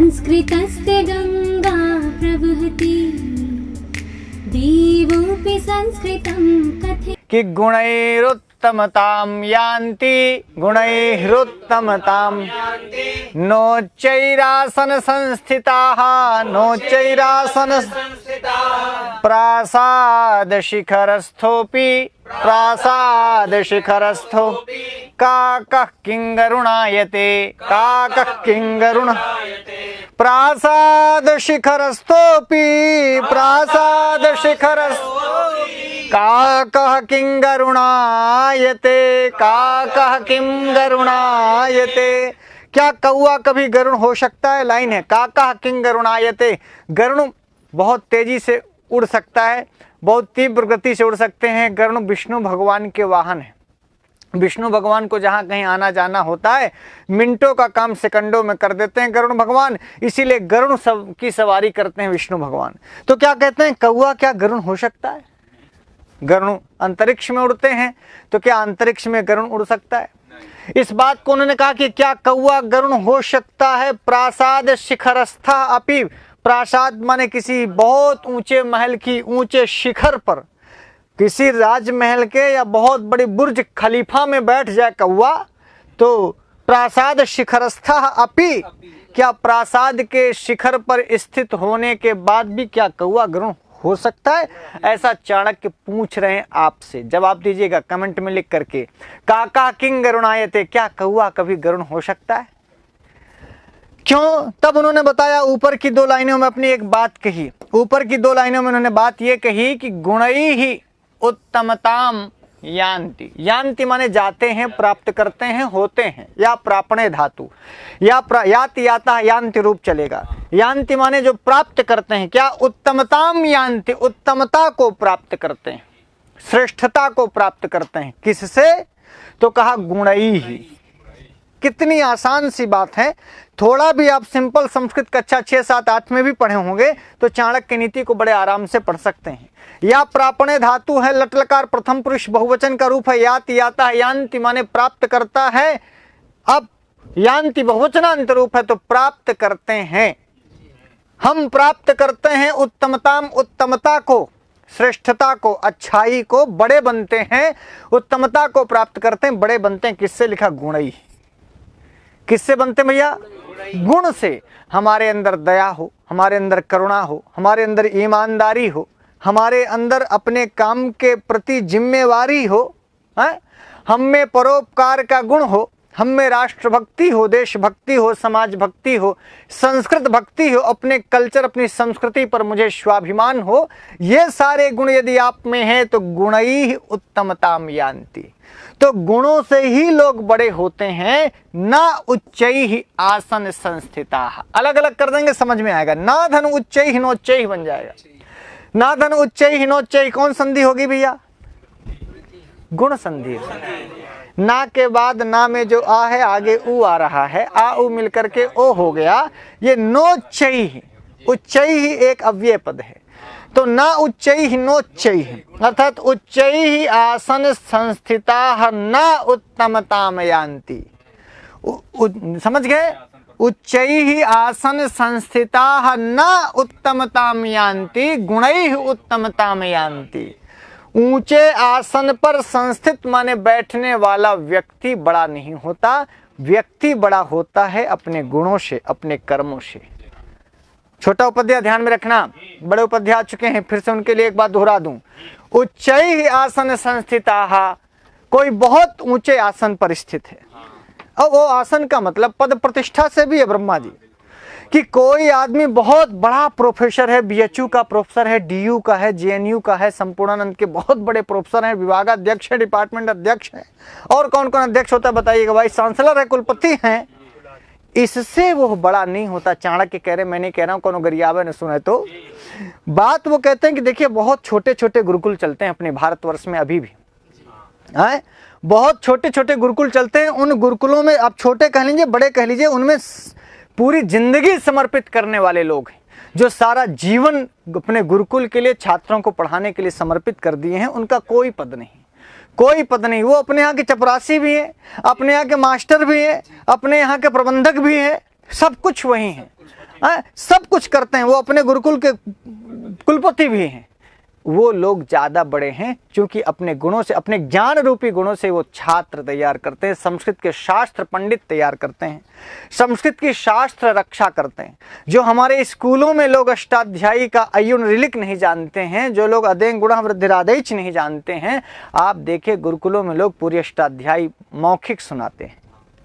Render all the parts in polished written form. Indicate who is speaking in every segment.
Speaker 1: संस्कृतस्ते गंगा प्रवहति देवोऽपि संस्कृतं कथयति।
Speaker 2: कि गुणैरुत्तमतां यान्ति गुणैरुत्तमतां नोच्चैरासन संस्थिताः नोच्चैरासन प्रासाद शिखरस्थोऽपि प्रासाद शिखरस्थो काकः किंगरुणायते काकः किंगरुणायते प्रासाद शिखरस्थोऽपि प्रासाद शिखरस्थो काकः किंगरुणायते काकः किंगरुणायते। क्या कौआ कभी गरुण हो सकता है? लाइन है, काकः किंगरुणायते। गरुण बहुत तेजी से उड़ सकता है, बहुत तीव्र गति से उड़ सकते हैं। गरुण विष्णु भगवान के वाहन है। विष्णु भगवान को जहां कहीं आना जाना होता है मिनटों का काम सेकंडों में कर देते हैं गरुण भगवान, इसीलिए गरुण की सवारी करते हैं विष्णु भगवान। तो क्या कहते हैं, कौआ क्या गरुण हो सकता है? गरुण अंतरिक्ष में उड़ते हैं, तो क्या अंतरिक्ष में गरुण उड़ सकता है? इस बात को उन्होंने कहा कि क्या कौआ गरुण हो सकता है? प्रासाद शिखरस्था अपि, प्रासाद माने किसी बहुत ऊंचे महल की ऊंचे शिखर पर, किसी राजमहल के या बहुत बड़ी बुर्ज खलीफा में बैठ जाए कौआ, तो प्रासाद शिखरस्था अपि, क्या प्रासाद के शिखर पर स्थित होने के बाद भी क्या कौआ गरुण हो सकता है? ऐसा चाणक्य पूछ रहे हैं आपसे। जवाब दीजिएगा कमेंट में लिख करके। काका किंग गरुणायते, क्या कौआ कभी गरुण हो सकता है? क्यों? तब उन्होंने बताया, ऊपर की दो लाइनों में अपनी एक बात कही। ऊपर की दो लाइनों में उन्होंने बात यह कही कि गुणई ही उत्तमताम यान्ति। यान्ति माने जाते हैं, प्राप्त करते हैं, होते हैं, या प्रापणे धातु या याति याता यान्ति रूप चलेगा। यान्ति माने जो प्राप्त करते हैं। क्या? उत्तमताम यान्ति, उत्तमता को प्राप्त करते हैं, श्रेष्ठता को प्राप्त करते हैं। किससे? तो कहा गुणई ही। कितनी आसान सी बात है। थोड़ा भी आप सिंपल संस्कृत कक्षा 6, 7, 8 में भी पढ़े होंगे तो चाणक्य नीति को बड़े आराम से पढ़ सकते हैं। या प्रापणे धातु है, लटलकार प्रथम पुरुष बहुवचन का रूप है। याति याता है, यान्ति माने प्राप्त करता है। अब यान्ति बहुवचनांत रूप है, तो प्राप्त करते हैं। हम प्राप्त करते हैं उत्तमताम, उत्तमता को, श्रेष्ठता को, अच्छाई को, बड़े बनते हैं। उत्तमता को प्राप्त करते हैं, बड़े बनते हैं। किससे? लिखा गुणई। किससे बनते भैया? गुण से। हमारे अंदर दया हो, हमारे अंदर करुणा हो, हमारे अंदर ईमानदारी हो, हमारे अंदर अपने काम के प्रति जिम्मेवारी हो, हम में परोपकार का गुण हो, हम में राष्ट्रभक्ति हो, देशभक्ति हो, समाज भक्ति हो, संस्कृत भक्ति हो, अपने कल्चर, अपनी संस्कृति पर मुझे स्वाभिमान हो। ये सारे गुण यदि आप में हैं तो गुणई उत्तमताम यान्ति। तो गुणों से ही लोग बड़े होते हैं। ना उच्चैहि आसन संस्थिताः। अलग अलग कर देंगे समझ में आएगा। ना धन उच्चैहि नोच्चैहि बन जाएगा। ना धन उच्चैहि नोच्चैहि कौन संधि होगी भैया? गुण संधि। ना के बाद ना में जो आ है आगे उ आ रहा है, आ उ मिलकर के ओ हो गया। ये नोच्चैहि, उच्चैहि एक अव्यय पद है। तो ना उच्चैहि नोच्चैहि, अर्थात उच्चैहि आसन संस्थिताः न उत्तमताम यान्ति। समझ गए? उच्चैहि आसन संस्थिताः न उत्तमताम यान्ति, गुणैः उत्तमताम यान्ति। ऊंचे आसन पर संस्थित माने बैठने वाला व्यक्ति बड़ा नहीं होता। व्यक्ति बड़ा होता है अपने गुणों से, अपने कर्मों से। छोटा उपध्याय ध्यान में रखना, बड़े उपध्याय आ चुके हैं, फिर से उनके लिए एक बात दोहरा दूं। उच्चैहि आसन संस्थिताः, कोई बहुत ऊंचे आसन पर स्थित है। अब वो आसन का मतलब पद प्रतिष्ठा से भी है ब्रह्मा जी, कि कोई आदमी बहुत बड़ा प्रोफेसर है, बीएचयू का प्रोफेसर है, डीयू का है, जेएनयू का है, संपूर्णानंद के बहुत बड़े प्रोफेसर हैं, विभागाध्यक्ष है, डिपार्टमेंट अध्यक्ष है, और कौन कौन अध्यक्ष होता है बताइएगा भाई, चांसलर है, कुलपति हैं। इससे वो बड़ा नहीं होता। चाणक्य कह रहे, मैं नहीं कह रहा हूं, कोनो गरियाबे ने सुने तो बात। वो कहते हैं कि देखिए बहुत छोटे छोटे गुरुकुल चलते हैं अपने भारतवर्ष में अभी भी, है बहुत छोटे छोटे गुरुकुल चलते हैं। उन गुरुकुलों में आप छोटे कह लीजिए, बड़े कह लीजिए, उनमें पूरी जिंदगी समर्पित करने वाले लोग हैं, जो सारा जीवन अपने गुरुकुल के लिए, छात्रों को पढ़ाने के लिए समर्पित कर दिए हैं। उनका कोई पद नहीं, कोई पद नहीं। वो अपने यहाँ के चपरासी भी हैं, अपने यहाँ के मास्टर भी हैं, अपने यहाँ के प्रबंधक भी हैं, सब कुछ वही हैं। सब कुछ करते हैं, वो अपने गुरुकुल के कुलपति भी हैं। वो लोग ज़्यादा बड़े हैं क्योंकि अपने गुणों से, अपने ज्ञान रूपी गुणों से वो छात्र तैयार करते हैं, संस्कृत के शास्त्र पंडित तैयार करते हैं, संस्कृत की शास्त्र रक्षा करते हैं। जो हमारे स्कूलों में लोग अष्टाध्यायी का अयुन रिलिक नहीं जानते हैं, जो लोग अदेंग गुणा वृद्धिरादेच नहीं जानते हैं, आप देखिए गुरुकुलों में लोग पूरी अष्टाध्यायी मौखिक सुनाते हैं।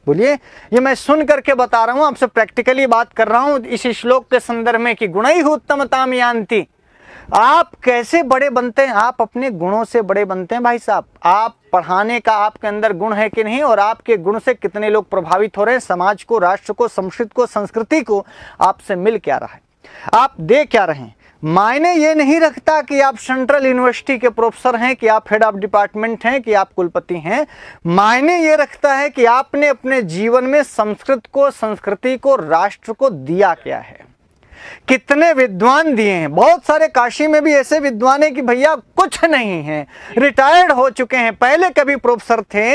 Speaker 2: बोलिए, ये मैं सुन करके बता रहा हूँ, आपसे प्रैक्टिकली बात कर रहा हूँ इस श्लोक के संदर्भ में कि गुणैः उत्तमताम यान्ति। आप कैसे बड़े बनते हैं? आप अपने गुणों से बड़े बनते हैं भाई साहब। आप पढ़ाने का आपके अंदर गुण है कि नहीं, और आपके गुण से कितने लोग प्रभावित हो रहे हैं, समाज को, राष्ट्र को, संस्कृति को, संस्कृति को आपसे मिल क्या रहा है, आप दे क्या रहे हैं। मायने ये नहीं रखता कि आप सेंट्रल यूनिवर्सिटी के प्रोफेसर हैं, कि आप हेड ऑफ डिपार्टमेंट हैं, कि आप कुलपति हैं। मायने ये रखता है कि आपने अपने जीवन में संस्कृत को, संस्कृति को, राष्ट्र को दिया क्या है। कितने विद्वान दिए हैं, बहुत सारे काशी में भी ऐसे विद्वान हैं कि भैया कुछ नहीं है, रिटायर्ड हो चुके हैं, पहले कभी प्रोफेसर थे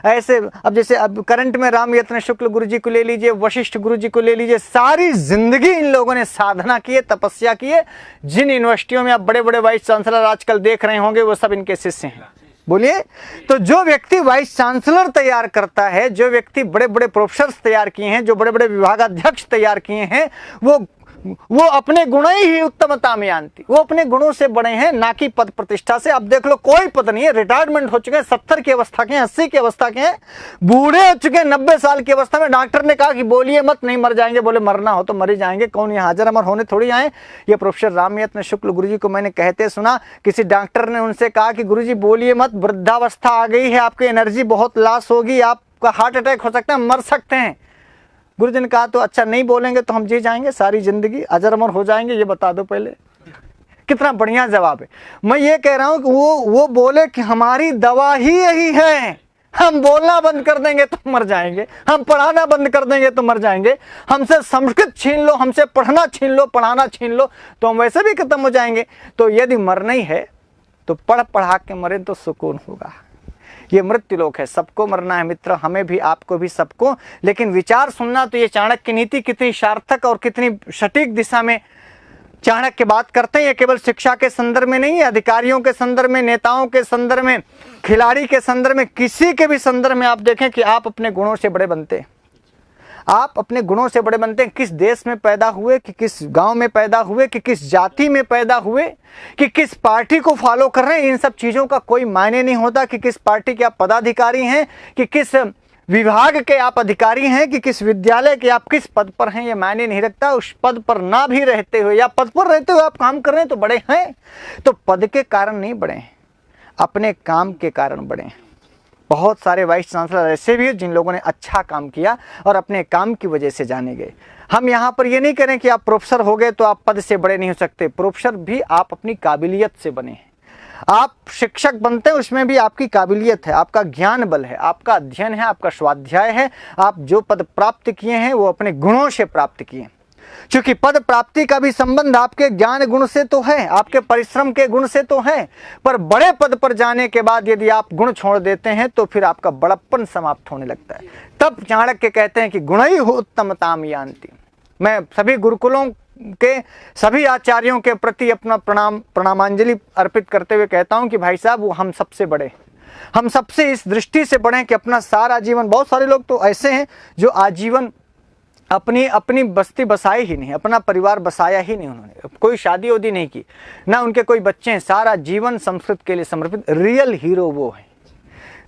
Speaker 2: ऐसे। अब जैसे अब करंट में राम यत्न शुक्ल गुरु जी को ले लीजिए, वशिष्ठ गुरु जी को ले लीजिए, सारी जिंदगी इन लोगों ने साधना की है, तपस्या की है। जिन यूनिवर्सिटियों में आप बड़े बड़े वाइस चांसलर आजकल देख रहे होंगे, वो सब इनके शिष्य हैं। बोलिए, तो जो व्यक्ति वाइस चांसलर तैयार करता है, जो व्यक्ति बड़े बड़े प्रोफेसर तैयार किए हैं, जो बड़े बड़े विभागाध्यक्ष तैयार किए हैं, वो अपने गुण ही उत्तमता में यान्ति। वो अपने गुणों से बड़े हैं, ना कि पद प्रतिष्ठा से। अब देख लो, कोई पद नहीं है, रिटायरमेंट हो चुके हैं, 70 की अवस्था के हैं, 80 की अवस्था के हैं, बूढ़े हो चुके हैं, 90 साल की अवस्था में। डॉक्टर ने कहा कि बोलिए मत, नहीं मर जाएंगे। बोले मरना हो तो मर ही जाएंगे, कौन ये हाजिर अमर होने थोड़ी आए। ये प्रोफेसर राम यत्न शुक्ल गुरु जी को मैंने कहते सुना, किसी डॉक्टर ने उनसे कहा कि गुरु जी बोलिए मत, वृद्धावस्था आ गई है, आपकी एनर्जी बहुत लॉस होगी, आपका हार्ट अटैक हो सकता है, मर सकते हैं। गुरुजी ने कहा तो अच्छा नहीं बोलेंगे तो हम जी जाएंगे, सारी जिंदगी अजर अमर हो जाएंगे, ये बता दो पहले। कितना बढ़िया जवाब है। मैं ये कह रहा हूं कि वो बोले कि हमारी दवा ही यही है, हम बोलना बंद कर देंगे तो मर जाएंगे, हम पढ़ाना बंद कर देंगे तो मर जाएंगे, हमसे संस्कृत छीन लो, हमसे पढ़ना छीन लो, पढ़ाना छीन लो, तो हम वैसे भी खत्म हो जाएंगे। तो यदि मरना ही है तो पढ़ पढ़ा के मरे तो सुकून होगा। ये मृत्युलोक है, सबको मरना है मित्र, हमें भी, आपको भी, सबको। लेकिन विचार सुनना तो ये चाणक्य नीति कितनी सार्थक और कितनी सटीक दिशा में चाणक्य बात करते हैं। ये केवल शिक्षा के संदर्भ में नहीं है, अधिकारियों के संदर्भ में, नेताओं के संदर्भ में, खिलाड़ी के संदर्भ में, किसी के भी संदर्भ में आप देखें कि आप अपने गुणों से बड़े बनते हैं। आप अपने गुणों से बड़े बनते हैं। किस देश में पैदा हुए, कि किस गांव में पैदा हुए, कि किस जाति में पैदा हुए, कि किस पार्टी को फॉलो कर रहे हैं, इन सब चीज़ों का कोई मायने नहीं होता। कि किस पार्टी के आप पदाधिकारी हैं, कि किस विभाग के आप अधिकारी हैं, कि किस विद्यालय के आप किस पद पर हैं, ये मायने नहीं रखता। उस पद पर ना भी रहते हुए या पद पर रहते हुए आप काम कर रहे हैं तो बड़े हैं। तो पद के कारण नहीं बड़े हैं, अपने काम के कारण बड़े हैं। बहुत सारे वाइस चांसलर ऐसे भी हैं जिन लोगों ने अच्छा काम किया और अपने काम की वजह से जाने गए। हम यहाँ पर ये नहीं करें कि आप प्रोफेसर हो गए तो आप पद से बड़े नहीं हो सकते। प्रोफेसर भी आप अपनी काबिलियत से बने हैं। आप शिक्षक बनते हैं, उसमें भी आपकी काबिलियत है, आपका ज्ञान बल है, आपका अध्ययन है, आपका स्वाध्याय है। आप जो पद प्राप्त किए हैं वो अपने गुणों से प्राप्त किए। क्योंकि पद प्राप्ति का भी संबंध आपके ज्ञान गुण से तो है, आपके परिश्रम के गुण से तो है। पर बड़े पद पर जाने के बाद यदि आप गुण छोड़ देते हैं तो फिर आपका बड़प्पन समाप्त होने लगता है। तब चाणक्य कहते हैं कि गुणैः उत्तमताम यान्ति। मैं सभी गुरुकुलों के सभी आचार्यों के प्रति अपना प्रणामांजलि अर्पित करते हुए कहता हूं कि भाई साहब, वो हम सबसे बड़े, हम सबसे इस दृष्टि से बड़े कि अपना सारा जीवन, बहुत सारे लोग तो ऐसे हैं जो आजीवन अपनी बस्ती बसाए ही नहीं, अपना परिवार बसाया ही नहीं, उन्होंने कोई शादी वादी नहीं की, ना उनके कोई बच्चे हैं, सारा जीवन संस्कृत के लिए समर्पित। रियल हीरो वो है,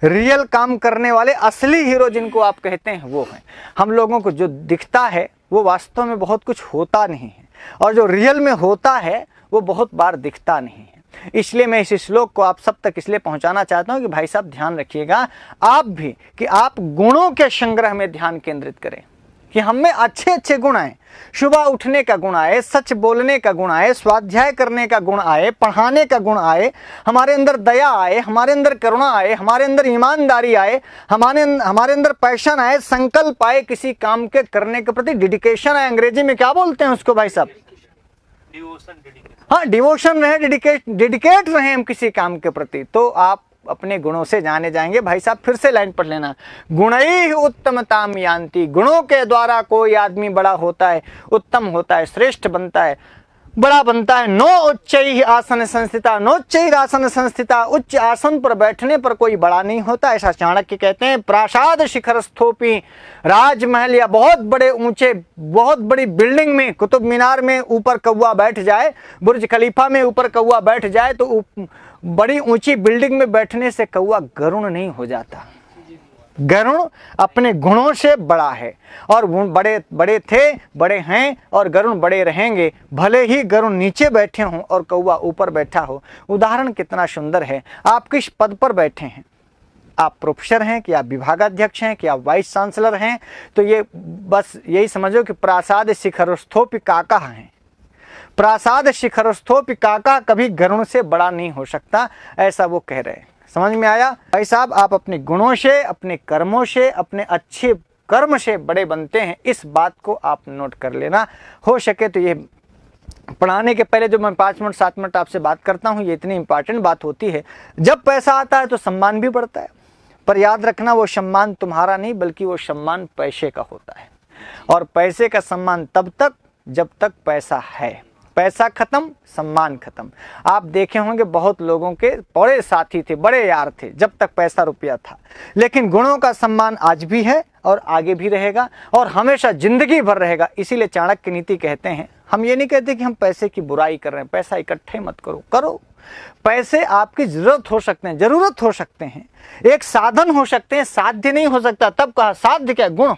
Speaker 2: रियल काम करने वाले असली हीरो जिनको आप कहते हैं वो हैं। हम लोगों को जो दिखता है वो वास्तव में बहुत कुछ होता नहीं है, और जो रियल में होता है वो बहुत बार दिखता नहीं है। इसलिए मैं इस श्लोक को आप सब तक इसलिए पहुंचाना चाहता हूं कि भाई साहब ध्यान रखिएगा आप भी, कि आप गुणों के संग्रह में ध्यान केंद्रित करें, कि हम में अच्छे अच्छे गुण आए, सुबह उठने का गुण आए, सच बोलने का गुण आए, स्वाध्याय करने का गुण आए, पढ़ाने का गुण आए, हमारे अंदर दया आए, हमारे अंदर करुणा आए, हमारे अंदर ईमानदारी आए, हमारे अंदर पैशन आए, संकल्प आए, किसी काम के करने के प्रति डेडिकेशन आए। अंग्रेजी में क्या बोलते हैं उसको भाई साहब? हाँ, डिवोशन रहे, डेडिकेट रहे हम किसी काम के प्रति, तो आप अपने गुणों से जाने जाएंगे। भाई साहब फिर से लाइन पढ़ लेना, गुणैः उत्तमताम यान्ति, गुणों के द्वारा कोई आदमी बड़ा होता है, उत्तम होता है, श्रेष्ठ बनता है, बड़ा बनता है। नो उच्चैः आसन संस्थिता, नोच्चैः आसन संस्थिता, उच्च आसन पर बैठने पर कोई बड़ा नहीं होता, ऐसा चाणक्य कहते हैं। प्रासाद शिखरस्थोपि, राजमहल या बहुत बड़े ऊंचे बहुत बड़ी बिल्डिंग में, कुतुब मीनार में ऊपर कौवा बैठ जाए, बुर्ज खलीफा में ऊपर कौवा बैठ जाए तो बड़ी ऊंची बिल्डिंग में बैठने से कौवा गरुण नहीं हो जाता। गरुण अपने गुणों से बड़ा है और बड़े बड़े थे, बड़े हैं और गरुण बड़े रहेंगे, भले ही गरुण नीचे बैठे हों और कौवा ऊपर बैठा हो। उदाहरण कितना सुंदर है। आप किस पद पर बैठे हैं, आप प्रोफेसर हैं कि आप विभागाध्यक्ष हैं कि आप वाइस चांसलर हैं, तो ये बस यही समझो कि प्रासाद शिखरस्थोपि काका हैं। प्रासाद शिखरस्थोपि काका कभी गरुण से बड़ा नहीं हो सकता, ऐसा वो कह रहे हैं। समझ में आया भाई साहब? आप अपने गुणों से, अपने कर्मों से, अपने अच्छे कर्म से बड़े बनते हैं, इस बात को आप नोट कर लेना। हो सके तो ये पढ़ाने के पहले जो मैं 5 मिनट 7 मिनट आपसे बात करता हूँ, ये इतनी इंपॉर्टेंट बात होती है। जब पैसा आता है तो सम्मान भी बढ़ता है, पर याद रखना वो सम्मान तुम्हारा नहीं बल्कि वो सम्मान पैसे का होता है, और पैसे का सम्मान तब तक जब तक पैसा है। पैसा खत्म, सम्मान खत्म। आप देखे होंगे बहुत लोगों के बड़े साथी थे, बड़े यार थे जब तक पैसा रुपया था, लेकिन गुणों का सम्मान आज भी है और आगे भी रहेगा और हमेशा जिंदगी भर रहेगा। इसीलिए चाणक्य नीति कहते हैं, हम ये नहीं कहते कि हम पैसे की बुराई कर रहे हैं, पैसा इकट्ठे मत करो, करो। पैसे आपकी जरूरत हो सकते हैं, जरूरत हो सकते हैं, एक साधन हो सकते हैं, साध्य नहीं हो सकता। तब कहा साध्य क्या? गुण,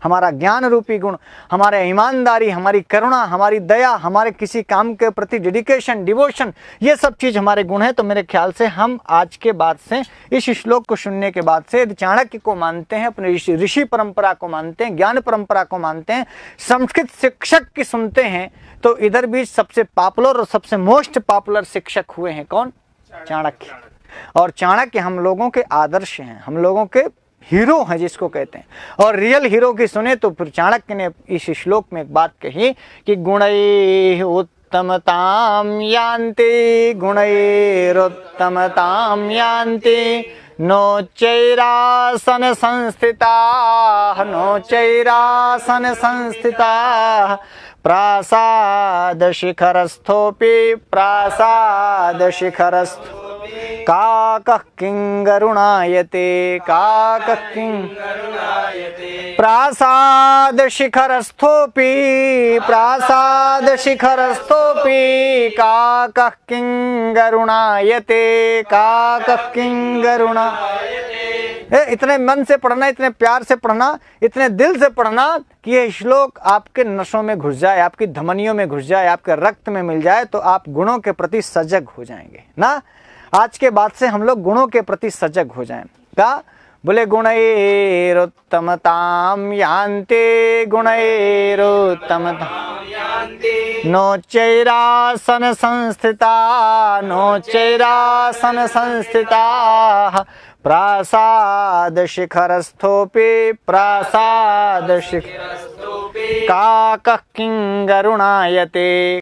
Speaker 2: हमारा ज्ञान रूपी गुण, हमारे ईमानदारी, हमारी करुणा, हमारी दया, हमारे किसी काम के प्रति डेडिकेशन, डिवोशन, ये सब चीज हमारे गुण है। तो मेरे ख्याल से हम आज के बाद से इस श्लोक को सुनने के बाद से चाणक्य को मानते हैं, अपने ऋषि परंपरा को मानते हैं, ज्ञान परंपरा को मानते हैं, संस्कृत शिक्षक की सुनते हैं, तो इधर भी सबसे पॉपुलर और सबसे मोस्ट पॉपुलर शिक्षक हुए हैं कौन? चाणक्य। और चाणक्य हम लोगों के आदर्श हैं, हम लोगों के हीरो है जिसको कहते हैं। और रियल हीरो की सुने तो फिर चाणक्य ने इस श्लोक में एक बात कही कि गुणैः उत्तमताम यान्ति, गुणैरुत्तमताम यान्ति, नोच्चैरासन संस्थिताः, नोच्चैरासन संस्थिताः, प्रासाद शिखरस्थोपि, प्रासाद शिखरस्थो, काकः किं गरुणायते, काकः किं, प्रासाद शिखरस्थोपि, प्रासाद शिखरस्थोपि, काकः किं गरुणायते, काकः किं गरुणायते। इतने मन से पढ़ना, इतने प्यार से पढ़ना, इतने दिल से पढ़ना कि ये श्लोक आपके नसों में घुस जाए, आपकी धमनियों में घुस जाए, आपके रक्त में मिल जाए, तो आप गुणों के प्रति सजग हो जाएंगे ना। आज के बाद से हम लोग गुणों के प्रति सजग हो जाएं। क्या बोले? गुणैरुत्तमताम यान्ति, गुणैरुत्तमताम यान्ति, नोच्चैरासन संस्थिता, नोच्चैरासन संस्थिता, प्रासाद शिखरस्थोपि, प्रासाद शिखरस्थोपि, काकः किं गरुणायते।